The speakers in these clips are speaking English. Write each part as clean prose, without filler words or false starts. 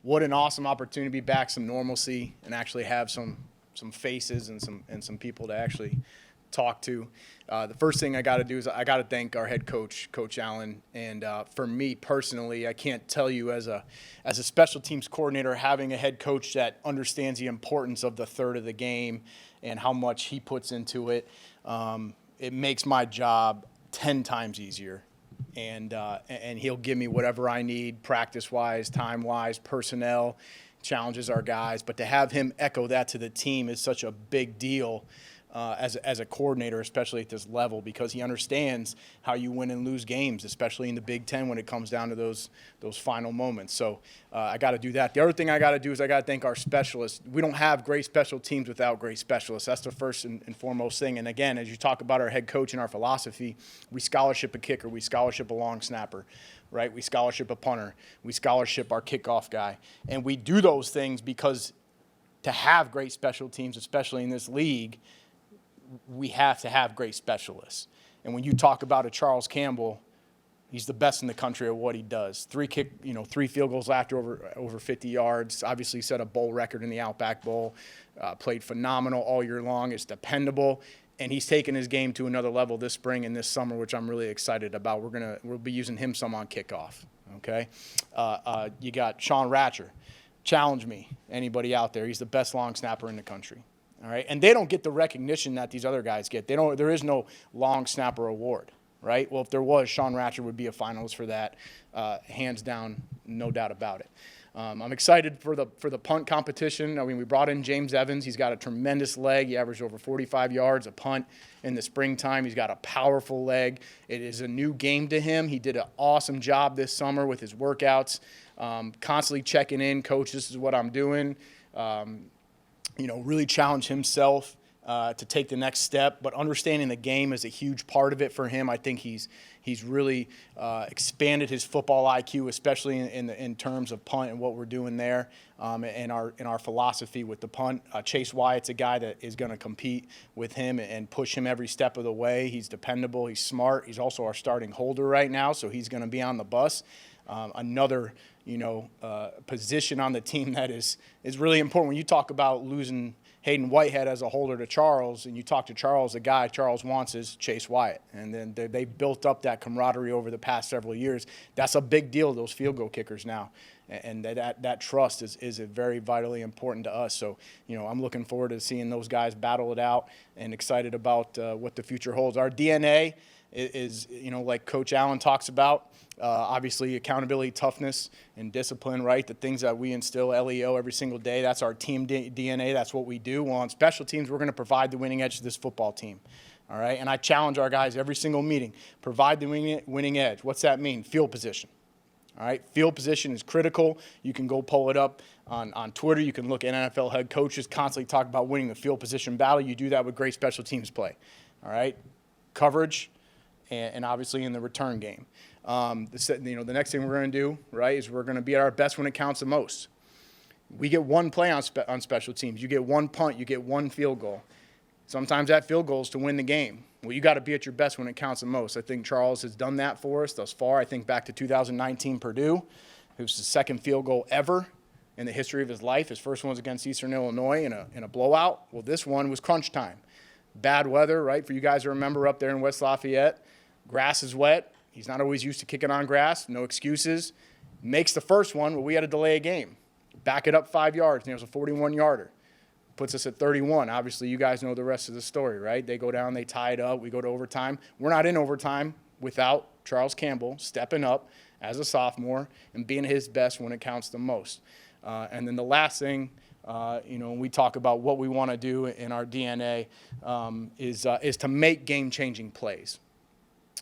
what an awesome opportunity to be back, some normalcy, and actually have some faces and some people to actually talk to. The first thing I got to do is I got to thank our head coach, Coach Allen. And for me personally, I can't tell you as a special teams coordinator, having a head coach that understands the importance of the third of the game and how much he puts into it, it makes my job 10 times easier. And he'll give me whatever I need, practice-wise, time-wise, personnel, challenges our guys. But to have him echo that to the team is such a big deal as a coordinator, especially at this level, because he understands how you win and lose games, especially in the Big Ten when it comes down to those final moments. So I got to do that. The other thing I got to do is I got to thank our specialists. We don't have great special teams without great specialists. That's the first and foremost thing. And again, as you talk about our head coach and our philosophy, we scholarship a kicker, we scholarship a long snapper, right? We scholarship a punter, we scholarship our kickoff guy. And we do those things because to have great special teams, especially in this league, we have to have great specialists. And when you talk about a Charles Campbell, he's the best in the country at what he does. 3 field goals after over 50 yards. Obviously set a bowl record in the Outback Bowl. Played phenomenal all year long. Is dependable. And he's taken his game to another level this spring and this summer, which I'm really excited about. We'll be using him some on kickoff. Okay. You got Sean Ratcher. Challenge me, anybody out there. He's the best long snapper in the country. All right, and they don't get the recognition that these other guys get. There is no long snapper award, right? Well, if there was, Sean Ratcher would be a finalist for that, hands down, no doubt about it. I'm excited for the punt competition. I mean, we brought in James Evans. He's got a tremendous leg. He averaged over 45 yards a punt in the springtime. He's got a powerful leg. It is a new game to him. He did an awesome job this summer with his workouts, constantly checking in. Coach, this is what I'm doing. Really challenge himself to take the next step. But understanding the game is a huge part of it for him. I think he's really expanded his football IQ, especially in terms of punt and what we're doing there, and our philosophy with the punt. Chase Wyatt's a guy that is going to compete with him and push him every step of the way. He's dependable. He's smart. He's also our starting holder right now, so he's going to be on the bus. Another position on the team that is really important. When you talk about losing Hayden Whitehead as a holder to Charles, and you talk to Charles, the guy Charles wants is Chase Wyatt. And then they built up that camaraderie over the past several years. That's a big deal, those field goal kickers now. And that trust is very vitally important to us. So, I'm looking forward to seeing those guys battle it out and excited about what the future holds. Our DNA is like Coach Allen talks about, obviously accountability, toughness, and discipline, right? The things that we instill, LEO, every single day, that's our team DNA. That's what we do. Well, on special teams, we're going to provide the winning edge to this football team, all right? And I challenge our guys every single meeting, provide the winning edge. What's that mean? Field position, all right? Field position is critical. You can go pull it up on Twitter. You can look at NFL head coaches constantly talk about winning the field position battle. You do that with great special teams play, all right? Coverage, and obviously in the return game. The next thing we're going to do, right, is we're going to be at our best when it counts the most. We get one play on special teams. You get one punt. You get one field goal. Sometimes that field goal is to win the game. Well, you got to be at your best when it counts the most. I think Charles has done that for us thus far. I think back to 2019 Purdue. It was the second field goal ever in the history of his life. His first one was against Eastern Illinois in a blowout. Well, this one was crunch time. Bad weather, right, for you guys to remember up there in West Lafayette. Grass is wet. He's not always used to kicking on grass. No excuses. Makes the first one, but we had to delay a game. Back it up 5 yards, and it was a 41-yarder. Puts us at 31. Obviously, you guys know the rest of the story, right? They go down, they tie it up, we go to overtime. We're not in overtime without Charles Campbell stepping up as a sophomore and being his best when it counts the most. And then the last thing, when we talk about what we want to do in our DNA, is to make game-changing plays.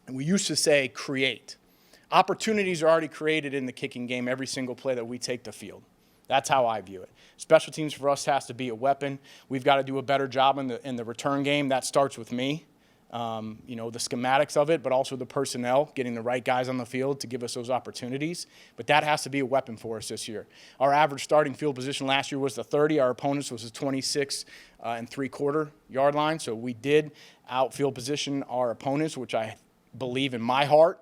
And we used to say create. Opportunities are already created in the kicking game every single play that we take the field. That's how I view it. Special teams for us has to be a weapon. We've got to do a better job in the return game. That starts with me. The schematics of it, but also the personnel, getting the right guys on the field to give us those opportunities. But that has to be a weapon for us this year. Our average starting field position last year was the 30. Our opponents was the 26 and 3/4 yard line. So we did outfield position our opponents, which I believe in my heart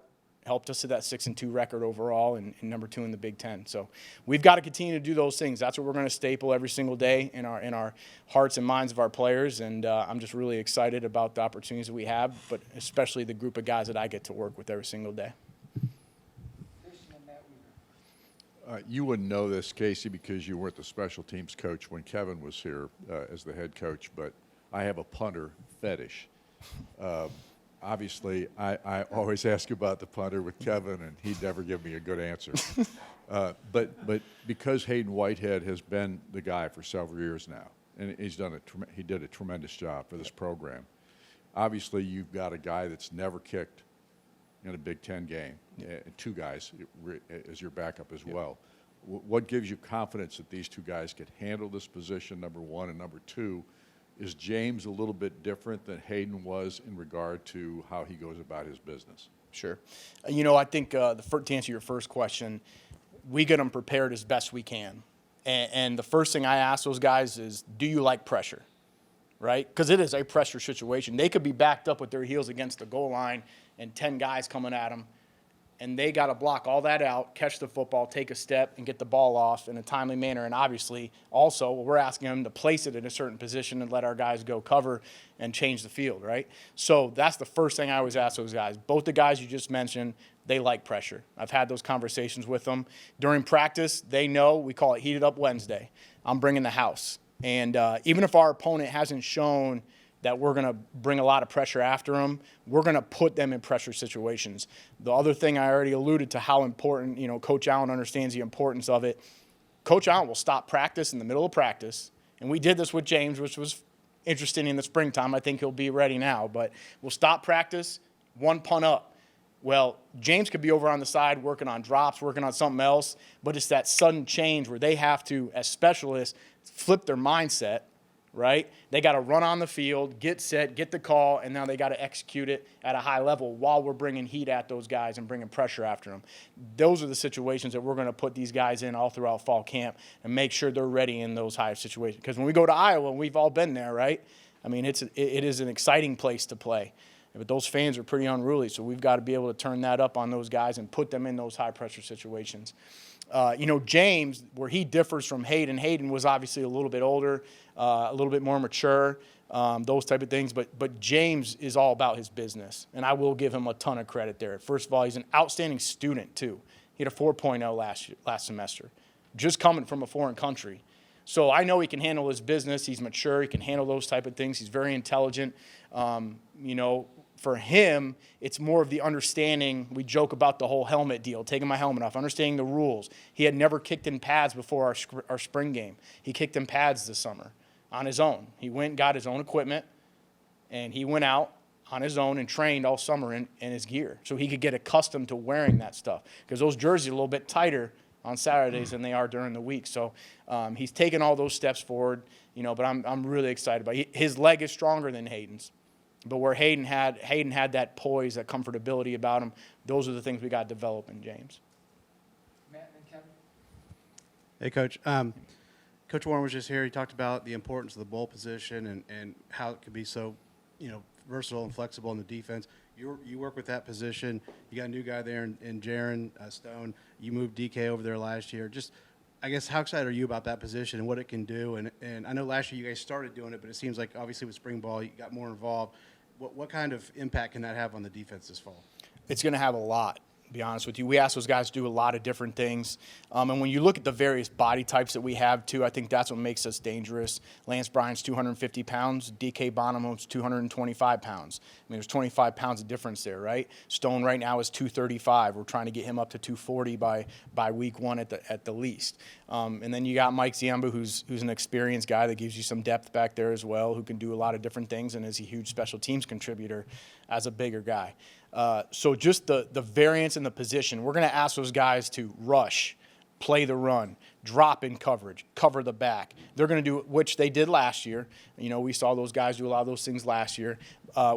helped us to that 6-2 record overall and number 2 in the Big Ten. So we've got to continue to do those things. That's what we're going to staple every single day in our hearts and minds of our players. And I'm just really excited about the opportunities that we have, but especially the group of guys that I get to work with every single day. You wouldn't know this, Kasey, because you weren't the special teams coach when Kevin was here as the head coach, but I have a punter fetish. Obviously, I always ask about the punter with Kevin, and he'd never give me a good answer. But because Hayden Whitehead has been the guy for several years now, and he did a tremendous job for this program. Obviously, you've got a guy that's never kicked in a Big Ten game, and 2 guys as your backup as well. What gives you confidence that these 2 guys could handle this position, number 1, and number 2? Is James a little bit different than Hayden was in regard to how he goes about his business? Sure. I think to answer your first question, we get them prepared as best we can. And the first thing I ask those guys is, do you like pressure? Right? Because it is a pressure situation. They could be backed up with their heels against the goal line and 10 guys coming at them, and they got to block all that out, catch the football, take a step, and get the ball off in a timely manner. And obviously, also, we're asking them to place it in a certain position and let our guys go cover and change the field, right? So that's the first thing I always ask those guys. Both the guys you just mentioned, they like pressure. I've had those conversations with them. During practice, they know we call it Heated Up Wednesday. I'm bringing the house. And even if our opponent hasn't shown that we're going to bring a lot of pressure after them, we're going to put them in pressure situations. The other thing I already alluded to how important, Coach Allen understands the importance of it. Coach Allen will stop practice in the middle of practice, and we did this with James, which was interesting in the springtime. I think he'll be ready now, but we'll stop practice, 1 punt up. Well, James could be over on the side working on drops, working on something else, but it's that sudden change where they have to, as specialists, flip their mindset, right? They got to run on the field, get set, get the call, and now they got to execute it at a high level while we're bringing heat at those guys and bringing pressure after them. Those are the situations that we're going to put these guys in all throughout fall camp and make sure they're ready in those high situations. Because when we go to Iowa, we've all been there, right? I mean, it is an exciting place to play. But those fans are pretty unruly, so we've got to be able to turn that up on those guys and put them in those high-pressure situations. James, where he differs from Hayden was obviously a little bit older, a little bit more mature, those type of things. But James is all about his business, and I will give him a ton of credit there. First of all, he's an outstanding student, too. He had a 4.0 last semester, just coming from a foreign country. So I know he can handle his business. He's mature. He can handle those type of things. He's very intelligent. For him, it's more of the understanding. We joke about the whole helmet deal, taking my helmet off, understanding the rules. He had never kicked in pads before our spring game. He kicked in pads this summer on his own. He went and got his own equipment, and he went out on his own and trained all summer in his gear so he could get accustomed to wearing that stuff because those jerseys are a little bit tighter on Saturdays than they are during the week. So he's taken all those steps forward, but I'm really excited about it. His leg is stronger than Hayden's. But where Hayden had that poise, that comfortability about him, those are the things we got to develop in James. Matt and Kevin. Hey, Coach. Coach Warren was just here. He talked about the importance of the bowl position and how it could be so, versatile and flexible in the defense. You work with that position. You got a new guy there in Jaron Stone. You moved DK over there last year. Just, I guess, how excited are you about that position and what it can do? And I know last year you guys started doing it, but it seems like obviously with spring ball you got more involved. What kind of impact can that have on the defense this fall? It's going to have a lot, to be honest with you. We ask those guys to do a lot of different things. And when you look at the various body types that we have, too, I think that's what makes us dangerous. Lance Bryant's 250 pounds. DK Bonham's 225 pounds. I mean, there's 25 pounds of difference there, right? Stone right now is 235. We're trying to get him up to 240 by week 1 at the least. And then you got Mike Ziemba, who's an experienced guy that gives you some depth back there as well, who can do a lot of different things and is a huge special teams contributor as a bigger guy. So just the variance in the position, we're going to ask those guys to rush, play the run, drop in coverage, cover the back. They're going to do, which they did last year. We saw those guys do a lot of those things last year.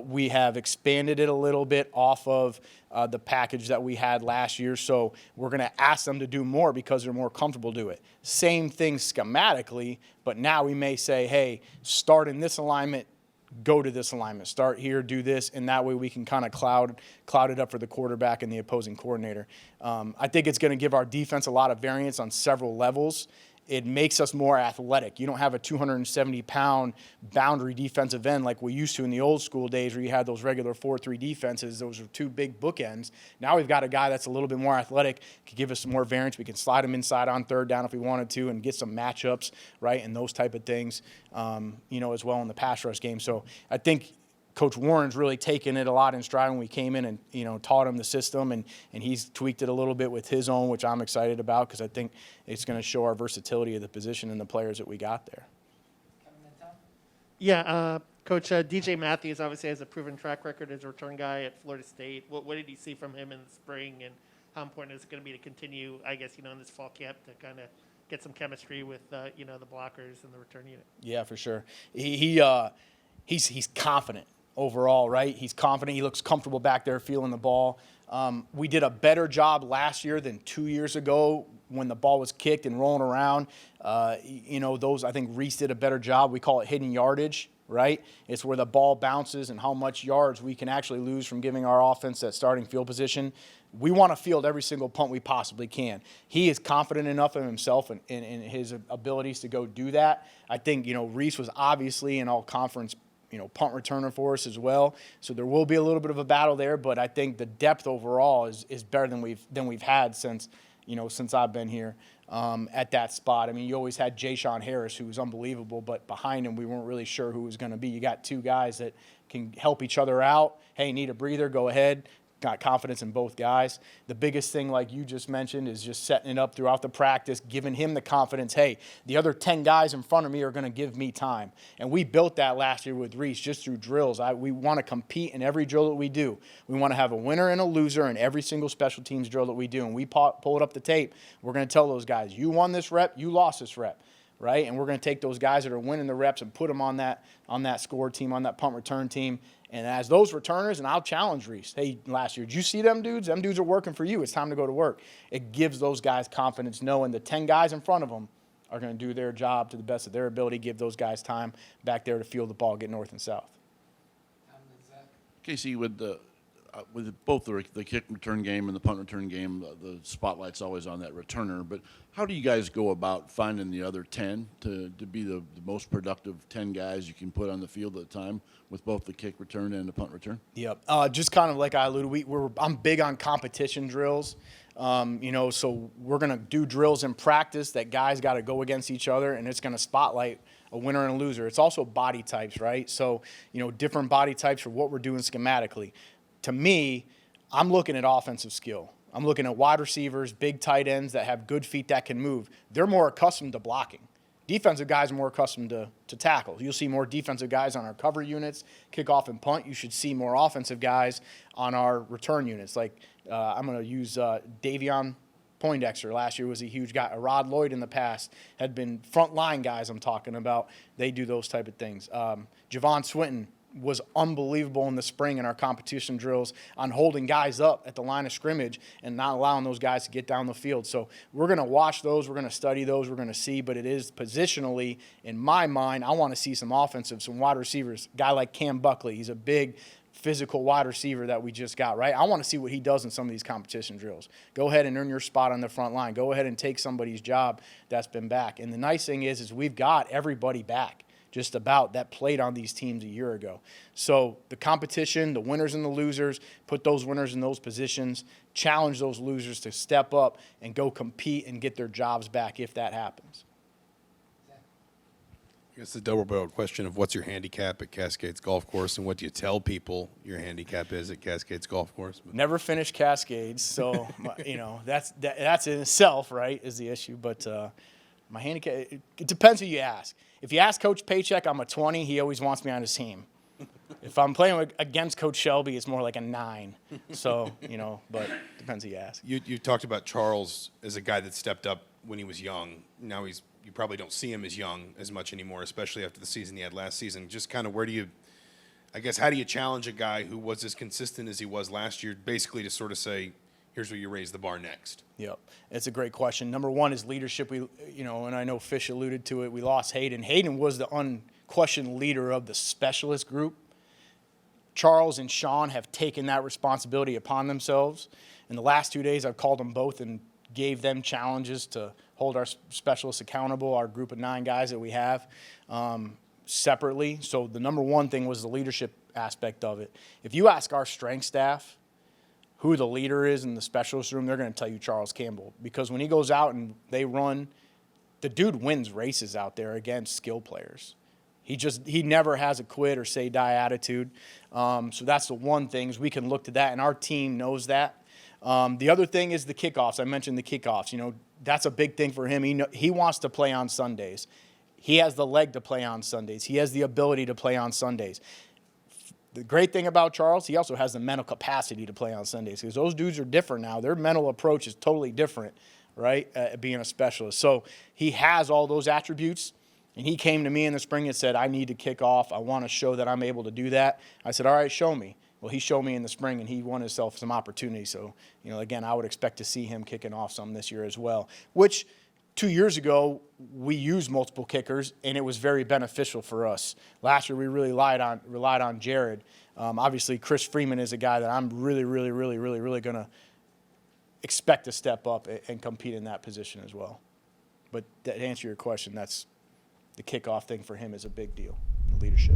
We have expanded it a little bit off of the package that we had last year. So we're going to ask them to do more because they're more comfortable to do it. Same thing schematically, but now we may say, hey, start in this alignment, go to this alignment, start here, do this, and that way we can kind of cloud it up for the quarterback and the opposing coordinator. I think it's going to give our defense a lot of variance on several levels. It makes us more athletic. You don't have a 270-pound boundary defensive end like we used to in the old school days where you had those regular 4-3 defenses. Those are two big bookends. Now we've got a guy that's a little bit more athletic, can give us some more variance. We can slide him inside on third down if we wanted to and get some matchups, right, and those type of things, as well in the pass rush game. So I think Coach Warren's really taken it a lot in stride when we came in and, taught him the system, and he's tweaked it a little bit with his own, which I'm excited about because I think it's going to show our versatility of the position and the players that we got there. Yeah, Coach, DJ Matthews obviously has a proven track record as a return guy at Florida State. What did you see from him in the spring, and how important is it going to be to continue, I guess, in this fall camp to kind of get some chemistry with, the blockers and the return unit? Yeah, for sure. He's confident overall, right? He's confident. He looks comfortable back there feeling the ball. We did a better job last year than 2 years ago when the ball was kicked and rolling around. I think Reese did a better job. We call it hidden yardage, right? It's where the ball bounces and how much yards we can actually lose from giving our offense that starting field position. We want to field every single punt we possibly can. He is confident enough in himself and in his abilities to go do that. I think, Reese was obviously an all-conference punt returner for us as well. So there will be a little bit of a battle there, but I think the depth overall is better than we've had since I've been here at that spot. I mean, you always had Ja'Shawn Harris, who was unbelievable, but behind him we weren't really sure who was going to be. You got two guys that can help each other out. Hey, need a breather, go ahead. Got confidence in both guys. The biggest thing, like you just mentioned, is just setting it up throughout the practice, giving him the confidence, hey, the other 10 guys in front of me are going to give me time. And we built that last year with Reese just through drills. We want to compete in every drill that we do. We want to have a winner and a loser in every single special teams drill that we do. And we pull it up the tape. We're going to tell those guys, you won this rep, you lost this rep. Right? And we're going to take those guys that are winning the reps and put them on that score team, on that punt return team. And as those returners, and I'll challenge Reese, hey, last year, did you see them dudes? Them dudes are working for you. It's time to go to work. It gives those guys confidence knowing the 10 guys in front of them are going to do their job to the best of their ability, give those guys time back there to field the ball, get north and south. Kasey, with both the kick return game and the punt return game, the spotlight's always on that returner. But how do you guys go about finding the other 10 to be the most productive 10 guys you can put on the field at a time with both the kick return and the punt return? Yep. Just kind of like I alluded, I'm big on competition drills. So we're going to do drills in practice that guys got to go against each other, and it's going to spotlight a winner and a loser. It's also body types, right? So, different body types for what we're doing schematically. To me, I'm looking at offensive skill. I'm looking at wide receivers, big tight ends that have good feet that can move. They're more accustomed to blocking. Defensive guys are more accustomed to tackle. You'll see more defensive guys on our cover units, kickoff and punt. You should see more offensive guys on our return units. Like I'm going to use Davion Poindexter last year was a huge guy. Rod Lloyd in the past had been front line guys I'm talking about. They do those type of things. Javon Swinton was unbelievable in the spring in our competition drills on holding guys up at the line of scrimmage and not allowing those guys to get down the field. So we're going to watch those. We're going to study those. We're going to see. But it is positionally, in my mind, I want to see some offensive, some wide receivers. A guy like Cam Buckley, he's a big physical wide receiver that we just got, right? I want to see what he does in some of these competition drills. Go ahead and earn your spot on the front line. Go ahead and take somebody's job that's been back. And the nice thing is we've got everybody back just about that played on these teams a year ago. So the competition, the winners and the losers, put those winners in those positions, challenge those losers to step up and go compete and get their jobs back if that happens. I guess the double-barreled question of what's your handicap at Cascades Golf Course and what do you tell people your handicap is at Cascades Golf Course? Never finished Cascades, so that's in itself, right, is the issue. But my handicap, it depends who you ask. If you ask Coach Paycheck, I'm a 20. He always wants me on his team. If I'm playing against Coach Shelby, it's more like a 9. So, but depends who you ask. You talked about Charles as a guy that stepped up when he was young. Now you probably don't see him as young as much anymore, especially after the season he had last season. Just kind of how do you challenge a guy who was as consistent as he was last year, basically to sort of say, here's where you raise the bar next? Yep, it's a great question. Number one is leadership. And I know Fish alluded to it. We lost Hayden. Hayden was the unquestioned leader of the specialist group. Charles and Sean have taken that responsibility upon themselves. In the last 2 days, I've called them both and gave them challenges to hold our specialists accountable, our group of 9 guys that we have, separately. So the number one thing was the leadership aspect of it. If you ask our strength staff who the leader is in the specialist room, they're going to tell you Charles Campbell, because when he goes out and they run, the dude wins races out there against skill players. He never has a quit or say die attitude. So that's the one thing, is we can look to that, and our team knows that. The other thing is the kickoffs. I mentioned the kickoffs. That's a big thing for him. He wants to play on Sundays. He has the leg to play on Sundays. He has the ability to play on Sundays. The great thing about Charles, he also has the mental capacity to play on Sundays, because those dudes are different now. Their mental approach is totally different, right, being a specialist. So he has all those attributes. And he came to me in the spring and said, I need to kick off. I want to show that I'm able to do that. I said, all right, show me. Well, he showed me in the spring, and he won himself some opportunity. So, again, I would expect to see him kicking off some this year as well, which 2 years ago we used multiple kickers, and it was very beneficial for us. Last year we really relied on Jared. Obviously, Chris Freeman is a guy that I'm really going to expect to step up and compete in that position as well. But to answer your question, that's the kickoff thing for him is a big deal, leadership.